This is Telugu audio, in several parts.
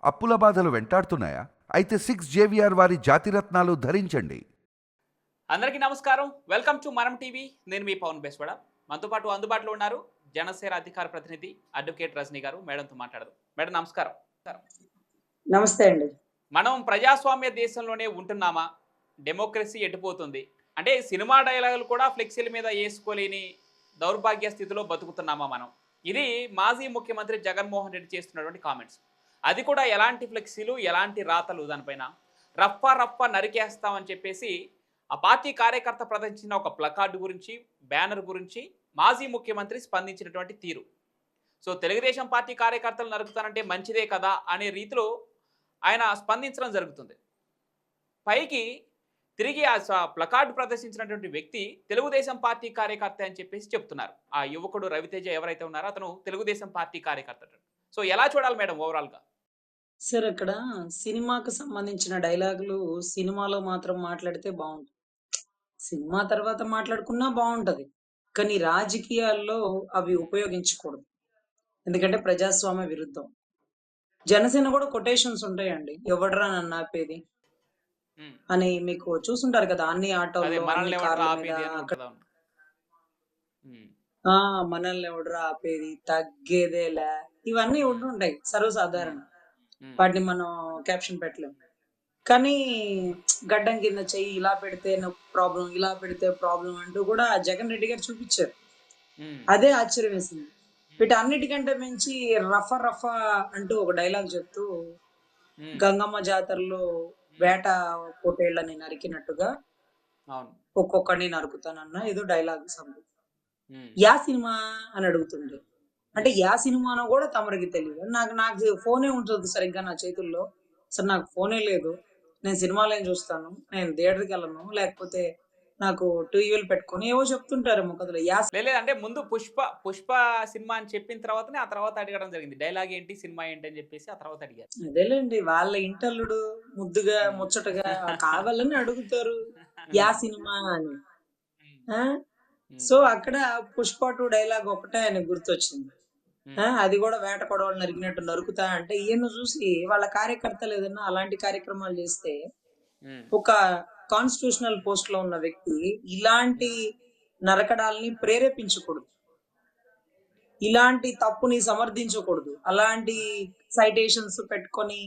అప్పుల బాధలు వెంటాడుతున్నాయా? అయితే 6 JVR వారి జాతిరత్నాలు ధరించండి. అందరికీ నమస్కారం. వెల్కమ్ టు మనం టీవీ. నేను మీ పవన్ బేస్వాడ. మనతో పాటు అందుబాటులో ఉన్నారు జనసేన అధికార ప్రతినిధి అడ్వకేట్ రజనీ గారు. మేడంతో మాట్లాడదాం. మేడం నమస్కారం. నమస్తే అండి. మనం ప్రజాస్వామ్య దేశంలోనే ఉంటున్నామా? డెమోక్రసీ ఎటుపోతుంది? అంటే సినిమా డైలాగులు కూడా ఫ్లెక్సీల మీద వేసుకోలేని దౌర్భాగ్య స్థితిలో బతుకుతున్నామా మనం? ఇది మాజీ ముఖ్యమంత్రి జగన్మోహన్ రెడ్డి చేస్తున్నటువంటి కామెంట్స్. అది కూడా ఎలాంటి ఫ్లెక్సీలు, ఎలాంటి రాతలు దానిపైన రఫ్ఫా రఫ్ఫా నరికేస్తామని చెప్పేసి ఆ పార్టీ కార్యకర్త ప్రదర్శించిన ఒక ప్లకార్డు గురించి, బ్యానర్ గురించి మాజీ ముఖ్యమంత్రి స్పందించినటువంటి తీరు. సో తెలుగుదేశం పార్టీ కార్యకర్తలు నరుకుతానంటే మంచిదే కదా అనే రీతిలో ఆయన స్పందించడం జరుగుతుంది. పైకి తిరిగి ఆ ప్లకార్డు ప్రదర్శించినటువంటి వ్యక్తి తెలుగుదేశం పార్టీ కార్యకర్త అని చెప్పేసి చెప్తున్నారు. ఆ యువకుడు రవితేజ ఎవరైతే ఉన్నారో అతను తెలుగుదేశం పార్టీ కార్యకర్త. సో ఎలా చూడాలి మేడం ఓవరాల్గా? సార్ అక్కడ సినిమాకు సంబంధించిన డైలాగులు సినిమాలో మాత్రం మాట్లాడితే బావుంటది. సినిమా తర్వాత మాట్లాడుకున్నా బావుంటది. కానీ రాజకీయాల్లో అవి ఉపయోగించకూడదు. ఎందుకంటే ప్రజాస్వామ్య విరుద్ధం. జనసేన కూడా కొటేషన్స్ ఉంటాయండి. ఎవడ్రా నన్నాపేది అని మీకు చూసుంటారు కదా! అన్ని అదే ఆటోల్లో, అన్ని మనల్ని ఎవరు కార్ల మీద ఆపేది అని అక్కడ ఉంటుందా? ఉమ్, ఆ! మనల్ని ఎవడురా ఆపేది, తగ్గేదేలే ఇవన్నీ ఉమ్, ఉంటుంటాయి ఉమ్, సర్వసాధారణం. ఉమ్, వాటిని మనం క్యాప్షన్ పెట్టలేం. కానీ గడ్డం కింద చెయ్యి ఇలా పెడితే ప్రాబ్లం, ఇలా పెడితే ప్రాబ్లం అంటూ కూడా జగన్ రెడ్డి గారు చూపించారు. ఉమ్, అదే ఆశ్చర్యం వేసింది. వీటన్నిటికంటే మించి రఫా రఫా అంటూ ఒక డైలాగ్ చెప్తూ ఉమ్, గంగమ్మ జాతరలో ఉమ్, వేట పోటేళ్లని నరికినట్టుగా అవును. ఒక్కొక్కడిని నరుకుతానన్న ఏదో డైలాగ్ సంథింగ్. ఉమ్, యా సినిమా అని అడుగుతుండే. అంటే యా సినిమానో కూడా తమరికి తెలియదు. నాకు నాకు ఫోనే ఉంటుంది సరిగ్గా నా చేతుల్లో. అసలు నాకు ఫోనే లేదు. నేను సినిమాలేం చూస్తాను. నేను థియేటర్‌కి వెళ్ళను. లేకపోతే నాకు టీవీలు పెట్టుకొని ఏవో చెప్తుంటారేమో కథలు. లేదు అంటే ముందు పుష్ప పుష్ప సినిమా అని చెప్పిన తర్వాతనే ఆ తర్వాత అడగడం జరిగింది. డైలాగ్ ఏంటి, సినిమా ఏంటి అని చెప్పేసి ఆ తర్వాత అడిగారు. అదేలెండి. వాళ్ళ ఇంటల్లుడు ముద్దుగా, ఉమ్. ముచ్చటగా కావాలని అడుగుతారు. యా సినిమా అని. ఉమ్, ఆ! ఉమ్, సో, అక్కడ 'పుష్ప 2' డైలాగ్ ఒకటే ఆయనకు గుర్తొచ్చింది. ఉమ్, అది గూడా వేట కొడవలి నరికినట్టు నరుకుతా అంటే ఈయన్ని చూసి వాళ్ళ కార్యకర్తలు ఏదన్నా అలాంటి కార్యక్రమాలు చేస్తే, ఉమ్, ఒక కాన్స్టిట్యూషనల్ పోస్ట్‌లో ఉన్న వ్యక్తి ఇలాంటి ఉమ్, నరకడాల్ని ప్రేరేపించకూడదు. ఇలాంటి తప్పుని సమర్థించకూడదు. అలాంటి సైటేషన్స్ పెట్టుకొని,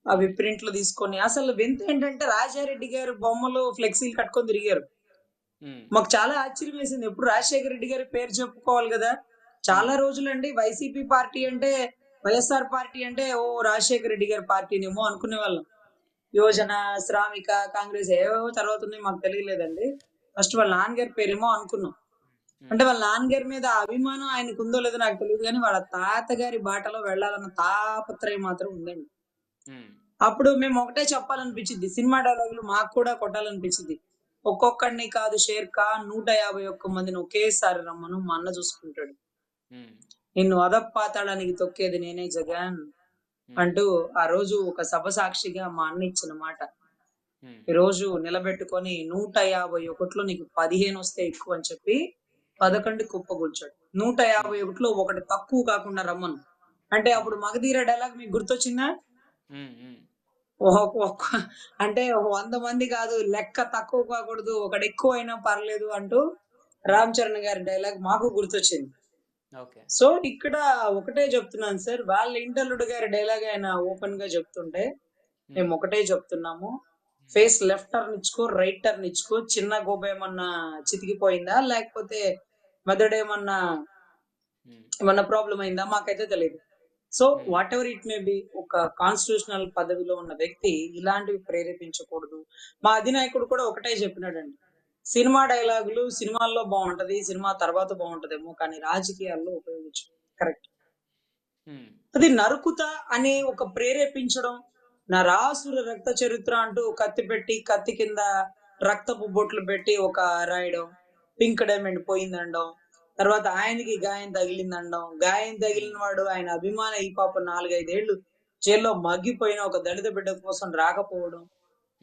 అవి ప్రింట్లు తీసుకొని అసలు వింతేంటంటే రాజారెడ్డి గారు బొమ్మలు, ఫ్లెక్సీలు కట్టుకొని తిరిగారు. ఉమ్, మాకు చాలా ఆశ్చర్యమేసింది. ఎప్పుడు రాజశేఖర రెడ్డి గారి పేరు చెప్పుకోవాలి గదా! చాలా ఉమ్, రోజులండి వైసీపీ పార్టీ అంటే, వైఎస్ఆర్ పార్టీ అంటే ఓహ్! రాజశేఖర రెడ్డి గారి పార్టీనేమో అనుకునేవాళ్ళం. యువజన, శ్రామిక, కాంగ్రెస్ ఏవేవో తర్వాతున్నాయి మాకు తెలియలేదండి. ఫస్ట్ వాళ్ళ ఉమ్, నాన్నగారి పేరేమో అనుకున్నాం. ఉమ్, అంటే వాళ్ళ నాన్నగారి మీద ఆ అభిమానం ఆయనకుందో లేదో నాకు తెలీదు గానీ, వాళ్ళ తాతగారి బాటలో వెళ్ళాలన్న తాపత్రయం మాత్రం ఉందండి. ఉమ్, అప్పుడు మేము ఒకటే చెప్పాలనిపించిద్ది. సినిమా డైలాగులు మాకు కూడా కొట్టాలనిపించిద్ది. ఒక్కొక్కడిని కాదు షేర్ఖాన్ 151 మందిని ఒకేసారి రమ్మను మా అన్న చూసుకుంటాడు. ఉమ్, నిన్ను అధపాతాళానికి తొక్కేది నేనే జగన్ ఉమ్, అంటూ ఆ రోజు ఒక సభ సాక్షిగా మా అన్న ఇచ్చిన మాట. ఉమ్, ఈరోజు నిలబెట్టుకొని 151లో నీకు 15 వస్తే ఎక్కువ అని చెప్పి 11 కుప్పగూల్చాడు. ఉమ్, 151లో ఒకటి తక్కువ కాకుండా రమ్మను. అంటే ఉమ్, అప్పుడు 'మగధీర' డైలాగ్ మీకు గుర్తొచ్చిందా? ఉమ్, ఉమ్, ఒక్క అంటే 100 మంది కాదు. లెక్క తక్కువ కాకూడదు. ఒకడెక్కువైనా పర్లేదు అంటూ ఉమ్, 'రామ్ చరణ్' గారి డైలాగ్ మాకు గుర్తొచ్చింది. ఓకే. సో, ఇక్కడ ఒకటే చెప్తున్నాను సార్. వాళ్ళ ఇంటల్లుడు గారి డైలాగ్ ఆయన ఓపెన్‌గా చెప్తుంటే, ఉమ్, మేము ఒకటే చెప్తున్నాము. ఉమ్, ఫేస్ లెఫ్ట్ టర్న్ ఇచ్చుకో, రైట్ టర్న్ ఇచ్చుకో. చిన్న గోబ ఏమన్నా చితికిపోయిందా? లేకపోతే మెదడేమన్నా ఉమ్, ఏమన్నా ప్రాబ్లమ్ అయిందా? మాకైతే తెలీదు. So, um, whatever it may be ఒక కాన్స్టిట్యూషనల్ పదవిలో ఉన్న వ్యక్తి ఇలాంటివి ప్రేరేపించకూడదు. మా అధినాయకుడు కూడా ఒకటే చెప్పినాడండి. సినిమా డైలాగులు సినిమాల్లో బావుంటది. సినిమా తర్వాత బావుంటదేమో కానీ రాజకీయాల్లో ఉపయోగించు. కరెక్ట్. ఉమ్, అది నరుకుతా అనే ఒక ప్రేరేపించడం, నరాసుర రక్త చరిత్ర అంటూ కత్తి పెట్టి, కత్తి కింద రక్తపు బొట్లు పెట్టి ఒక రాయడం, పింక్ డైమండ్ పోయిందనడం, తర్వాత ఆయనకి గాయం తగిలిందనడం, గాయం తగిలిన ఉమ్, వాడు ఆయన అభిమాని ఈ పాపం 4, 5 ఏళ్ళు జైల్‌లో మగ్గిపోయిన ఒక దళిత బిడ్డ కోసం రాకపోవడం,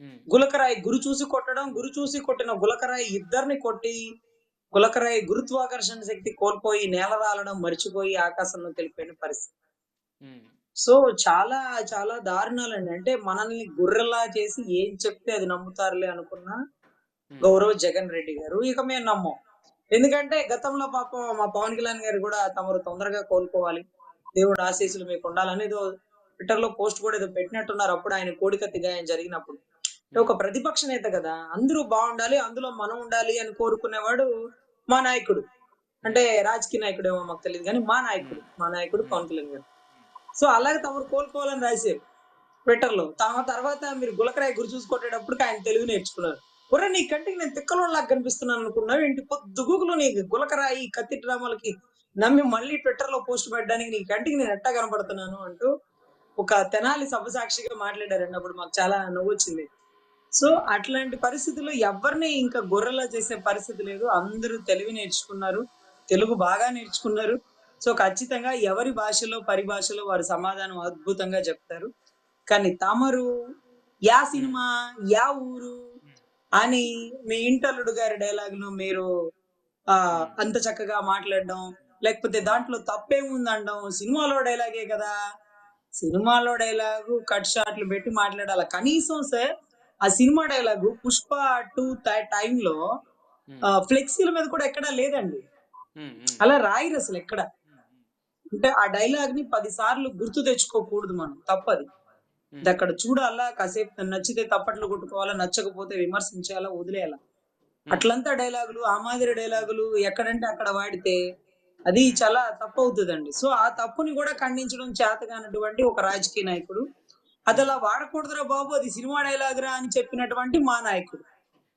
ఉమ్, గులకరాయి గురి చూసి కొట్టడం, గురి చూసి కొట్టిన గులకరాయి ఇద్దరిని కొట్టి, గులకరాయి గురుత్వాకర్షణ శక్తి కోల్పోయి నేల రాలడం మర్చిపోయి ఆకాశంలోకెళ్ళిపోయిన పరిస్థితి. ఉమ్. సో, చాలా, చాలా దారుణాలండి. అంటే మనల్ని గొర్రెల్లా చేసి ఏం చెప్తే అది నమ్ముతారులే అనుకున్న ఉమ్, గౌరవ్ జగన్ రెడ్డి గారు. ఇక మేము నమ్మం. ఎందుకంటే గతంలో పాపం మా పవన్ కళ్యాణ్ గారు గూడా తమరు తొందరగా కోలుకోవాలి. దేవుడి ఉమ్, ఆశీస్సులు మీకుండాలని ఏదో ట్విట్టర్‌లో పోస్ట్ కూడా ఏదో పెట్టినట్టున్నారు. అప్పుడు ఆయన కోడికత్తి గాయం జరిగినప్పుడు. ఉమ్, ఒక ప్రతిపక్ష నేత గదా! అందరూ బావుండాలి. అందులో మనం ఉండాలి అని కోరుకునేవాడు మా నాయకుడు. ఉమ్, అంటే రాజకీయ నాయకుడేమో మాకు తెలీదు గానీ మా ఉమ్, నాయకుడు. మా నాయకుడు ఉమ్, పవన్ కళ్యాణ్ గారు. సో, అలాగే తమరు కోలుకోవాలని రాశారు ట్విట్టర్‌లో. తర్వాత మీరు గులకరాయి గురి చూసి కొట్టేటప్పటికి ఆయన తెలివి నేర్చుకున్నారు. ఒరేయ్! నీ కంటికి నేను తిక్కలోడిలాగా కనిపిస్తున్నాను అనుకున్నావేంటి? పొద్దుగూకులు నీ గులకరాయి, కత్తి డ్రామాలకి నమ్మి మళ్ళీ ట్విట్టర్‌లో పోస్ట్ పెట్టడానికి నీ కంటికి నేను ఎట్టా కనపడుతున్నాను అంటూ ఒక తెనాలి సభసాక్షిగా మాట్లాడారండి. అప్పుడు మాకు చాలా నవ్వొచ్చింది. సో, ఉమ్, అట్లాంటి పరిస్థితుల్లో ఎవ్వరిని ఇంకా గొర్రెలా చేసే పరిస్థితి లేదు. అందరూ తెలివి నేర్చుకున్నారు. తెలుగు బాగా నేర్చుకున్నారు. సో, ఖచ్చితంగా ఎవరి భాషలో, పరిభాషలో వారు సమాధానం అద్భుతంగా చెప్తారు. కానీ తమరు యా ఉమ్, సినిమా, యా ఊరు ఉమ్, అని మీ ఇంటల్లుడు గారి డైలాగ్‌ను మీరు ఉమ్, అంత చక్కగా మాట్లాడడం, లేకపోతే ఉమ్, దాంట్లో తప్పేముందనడం, సినిమాలో డైలాగే కదా! సినిమాలో డైలాగు కట్ షాట్లు పెట్టి మాట్లాడాల. కనీసం సార్ ఆ సినిమా డైలాగు 'పుష్ప 2' టైమ్‌లో ఉమ్, ఫ్లెక్సీల మీద కూడా ఎక్కడా లేదండి. ఉమ్, ఉమ్, అలా రాయరసలెక్కడ. ఉమ్, అంటే ఆ డైలాగ్‌ని 10 సార్లు గుర్తు తెచ్చుకోకూడదు మనం. తప్పది. ఉమ్, ఇదక్కడ చూడాలా, కాసేపు నచ్చితే తప్పట్లు కొట్టుకోవాలా, నచ్చకపోతే విమర్శించాలా, వదిలేయాల. ఉమ్, అట్లంతా డైలాగులు, ఆ మాదిరి డైలాగులు ఎక్కడంటే అక్కడ వాడితే అది ఉమ్, చాలా తప్పవుతదండి. సో, ఆ తప్పుని గూడా ఖండించడం చేతగానటువంటి ఒక రాజకీయ నాయకుడు. ఉమ్, అదలా వాడకూడదురా బాబు! అది సినిమా డైలాగురా అని చెప్పినటువంటి మా నాయకుడు.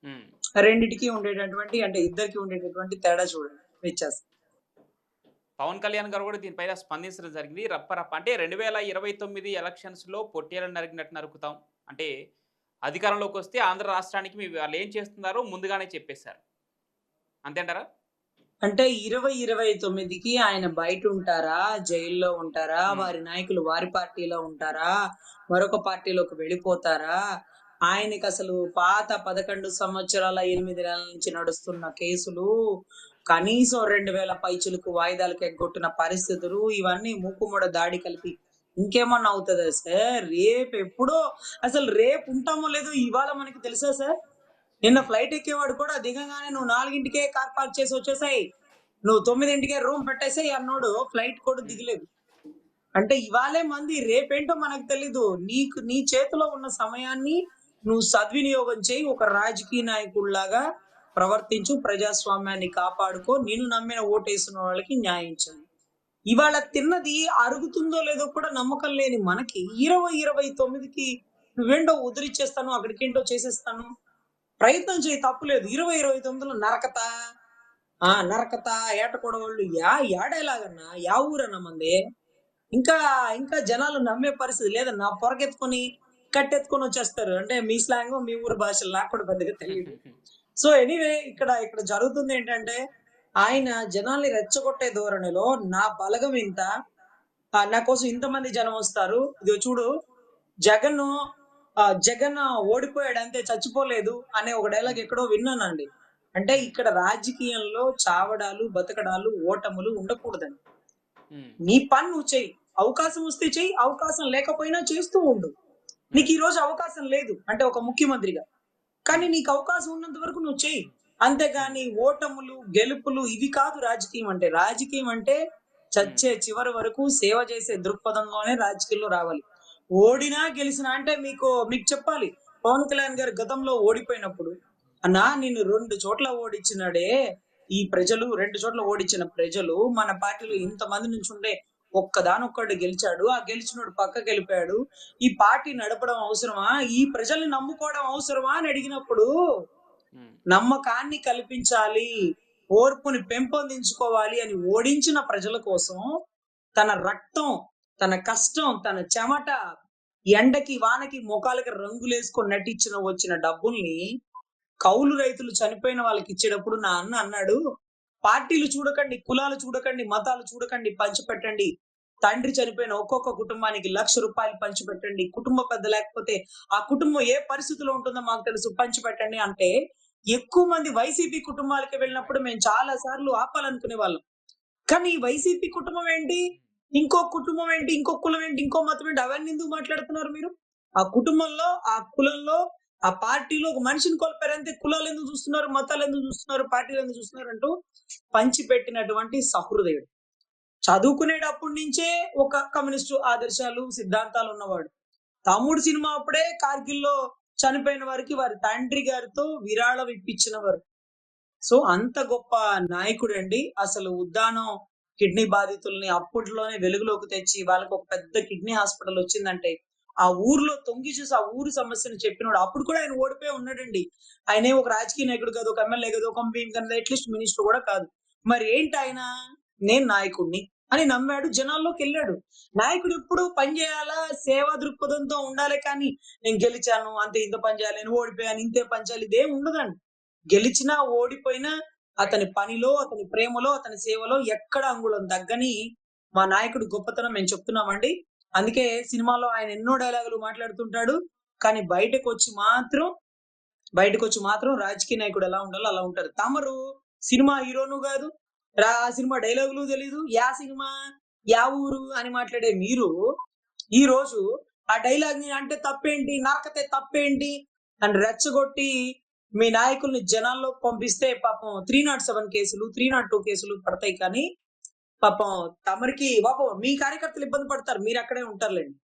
ఉమ్. రెండిటికి ఉండేటటువంటి అంటే ఇద్దరికీ ఉండేటటువంటి తేడా చూడండి. వ్యత్యాసం. పవన్ కళ్యాణ్ గారు కూడా దీనిపైన స్పందించడం జరిగింది. రప్ప అంటే 2029 ఎలక్షన్స్‌లో పొట్టేళ్లను నరికినట్టు నరుకుతాం. అంటే అధికారంలోకొస్తే ఆంధ్ర రాష్ట్రానికి వాళ్ళేం చేస్తున్నారో ముందుగానే చెప్పేసారు. అంతేంటారా? అంటే 2029కి ఆయన బయటుంటారా? జైల్లో ఉంటారా? హ్మ్. వారి నాయకులు వారి పార్టీలో ఉంటారా? మరొక పార్టీలోకి వెళ్ళిపోతారా? ఆయనకసలు పాత 11 సంవత్సరాల 8 నెలల నుంచి నడుస్తున్న కేసులు, కనీసం 2000 పైచిలుకు వాయిదాలకు ఎగ్గొట్టిన పరిస్థితులు, ఇవన్నీ మూకుమ్మడి దాడి కలిపి ఇంకేమన్నా అవుతదా సార్? రేపెప్పుడో అసలు రేపుంటామో లేదో ఇవాళ మనకి తెలుసా సార్? నిన్న హ్మ్. ఫ్లైట్ ఎక్కేవాడు కూడా దిగంగానే నువ్వు 4కే కార్ పార్క్ చేసి వచ్చేసేయ్. నువ్వు హ్మ్. 9కే రూమ్ పెట్టేసేయ్ అన్నోడు ఫ్లైట్ కూడా హ్మ్. దిగలేదు. అంటే ఇవాళే మంది రేపేంటో మనకు తెలీదు. నీకు నీ చేతిలో ఉన్న సమయాన్ని నువ్వు సద్వినియోగం చెయ్యి. ఒక రాజకీయ నాయకుడిలాగా ప్రవర్తించు. ప్రజాస్వామ్యాన్ని కాపాడుకో. నిన్ను నమ్మిన ఓటేసిన వాళ్ళకి న్యాయం చెయ్యి. ఇవాళ హ్మ్. తిన్నది అరుగుతుందో లేదో కూడా నమ్మకం లేని మనకి 2029కి నువ్వేంటో ఉద్ధరిచ్చేస్తాను. అక్కడికేంటో చేసేస్తాను. ప్రయత్నం చెయ్యి తప్పులేదు. 2029లో నరకతా, నరకతా, ఏటకొడవళ్ళు యా డైలాగన్నా? యా ఊరన్నా మనది? ఇంకా, ఇంకా జనాలు నమ్మే పరిస్థితి లేదన్నా. పొరకెత్తుకొని, కట్టెత్తుకొనొచ్చేస్తారు. అంటే మీ స్లాంగు, మీ ఊరు భాషలు నాకు కూడా పెద్దగా తెలీదు. సో, ఎనీవే ఇక్కడ జరుగుతుందేంటంటే, ఆయన జనాల్ని రెచ్చగొట్టే ధోరణిలో నా బలగం ఇంత, నా కోసం ఇంతమంది జనమొస్తారు. ఇదిగో చూడు జగను జగన్ ఓడిపోయాడు అంతే చచ్చిపోలేదు అనే ఒక డైలాగ్ హ్మ్. ఎక్కడో విన్నానండి. అంటే హ్మ్. ఇక్కడ రాజకీయంలో చావడాలు, బతకడాలు, ఓటములు ఉండకూడదండి. హ్మ్. నీ పని నువ్వు చెయ్యి. అవకాశం వస్తే చెయ్యి. అవకాశం లేకపోయినా చేస్తూ ఉండు. హ్మ్. నీకు ఈ రోజు అవకాశం లేదు. అంటే ఒక ముఖ్యమంత్రిగా. కానీ హ్మ్. నీకు అవకాశం ఉన్నంత వరకు నువ్వు చెయ్యి. హ్మ్. అంతేగాని ఓటములు, గెలుపులు ఇవి కాదు రాజకీయం అంటే. రాజకీయం అంటే హ్మ్. చచ్చే చివరి వరకు సేవ చేసే దృక్పథంలోనే రాజకీయాల్లో రావాలి. హ్మ్. ఓడినా, గెలిసినా అంటే మీకు చెప్పాలి. పవన్ కళ్యాణ్ గారు గతంలో ఓడిపోయినప్పుడు, "అన్నా హ్మ్. నిన్ను 2 చోట్ల ఓడించినాడే ఈ ప్రజలు, 2 చోట్ల ఓడించిన ప్రజలు మన పార్టీలో హ్మ్. ఇంతమంది నుంచుంటే ఒక్కడానొక్కడు గెలిచాడు. ఆ గెలిచినోడు పక్కకెళ్ళిపోయాడు. ఈ పార్టీ నడపడం అవసరమా? ఈ ప్రజల్ని నమ్ముకోవడం అవసరమా?" అని అడిగినప్పుడు, హ్మ్. నమ్మకాన్ని కల్పించాలి. ఓర్పుని పెంపొందించుకోవాలి అని ఓడించిన ప్రజల కోసం తన రక్తం, తన కష్టం, తన చెమట, ఎండకి, వానకి మొఖాలకి రంగులేసుకొని నటించిన వచ్చిన డబ్బుల్ని కౌలు రైతులు చనిపోయిన వాళ్ళకిచ్చేటప్పుడు నా అన్న అన్నాడు, "పార్టీలు చూడకండి, కులాలు చూడకండి, మతాలు చూడకండి, పంచిపెట్టండి. తండ్రి చనిపోయిన ఒక్కొక్క కుటుంబానికి రూ. 1,00,000 పంచిపెట్టండి. కుటుంబ పెద్ద లేకపోతే ఆ కుటుంబం ఏ పరిస్థితిలో ఉంటుందో మాకు తెలుసు పంచిపెట్టండి" అంటే ఎక్కువ మంది వైసీపీ కుటుంబాలకి వెళ్ళినప్పుడు మేము చాలా సార్లు ఆపాలనుకునేవాళ్ళం. కానీ వైసీపీ కుటుంబం ఏంటి? ఇంకో కుటుంబం ఏంటి, ఇంకో కులం ఏంటి, ఇంకో మతం ఏంటి అవన్నీ ఎందుకు మాట్లాడుతున్నారు మీరు? ఆ కుటుంబంలో, ఆ కులంలో, ఆ పార్టీలో ఒక మనిషిని కోల్పోయారు అంతే. కులాలు ఎందుకు చూస్తున్నారు, మతాలు ఎందుకు చూస్తున్నారు, పార్టీలు ఎందుకు చూస్తున్నారు అంటూ పంచిపెట్టినటువంటి సహృదయుడు. చదువుకునేటప్పటి నుంచే ఒక కమ్యూనిస్టు ఆదర్శాలు, సిద్ధాంతాలు ఉన్నవాడు. తమ్ముడు సినిమా అప్పుడే కార్గిల్‌లో చనిపోయిన వారికి వారి తండ్రి గారితో విరాళం ఇప్పించినవారు. సో, అంత గొప్ప నాయకుడండి. అసలు ఉద్దానం కిడ్నీ బాధితుల్ని అప్పట్లోనే వెలుగులోకి తెచ్చి, వాళ్ళకి ఒక పెద్ద కిడ్నీ హాస్పిటల్ వచ్చిందంటే, ఆ ఊర్లో తొంగి చూసి ఆ ఊరి సమస్యను చెప్పినోడు. అప్పుడు కూడా ఆయన ఓడిపోయి ఉన్నాడండి. ఆయనేం ఒక రాజకీయ నాయకుడు కాదు, ఒక ఎమ్మెల్యే కాదు, ఒక ఎంపీ కాదు, అట్‌లీస్ట్ మినిస్టర్ కూడా కాదు. మరి ఏంటాయన? నేను నాయకుడిని అని నమ్మాడు. జనాల్లోకెళ్ళాడు. నాయకుడు ఎప్పుడు పని చేయాలా, సేవా దృక్పథంతో ఉండాలే కానీ, నేను గెలిచాను, అంతే ఇంత పని చేయాలి, నేను ఓడిపోయాను, ఇంతే పని చేయాలి ఇదేం ఉండదండి. గెలిచినా, ఓడిపోయినా అతని పనిలో, అతని ప్రేమలో, అతని సేవలో ఎక్కడ అంగుళం తగ్గని మా నాయకుడి గొప్పతనం మేము చెప్తున్నామండి. అందుకే సినిమాలో ఆయన ఎన్నో డైలాగులు మాట్లాడుతుంటాడు. కానీ బయటకొచ్చి మాత్రం రాజకీయ నాయకుడు ఎలా ఉండాలో అలా ఉంటారు. తమరు సినిమా హీరోను గాదు. ఆ సినిమా డైలాగులు తెలీదు. యా సినిమా, యా ఊరు అని మాట్లాడే మీరు, ఈరోజు ఆ డైలాగ్‌ని అంటే తప్పేంటి? నరకతే తప్పేంటి? అని రెచ్చగొట్టి మీ నాయకుల్ని జనాల్లోకి పంపిస్తే పాపం 307 కేసులు, 302 కేసులు పడతాయి కానీ, పాపం తమరికి పాపం మీ కార్యకర్తలు ఇబ్బంది పడతారు. మీరక్కడే ఉంటారులెండి.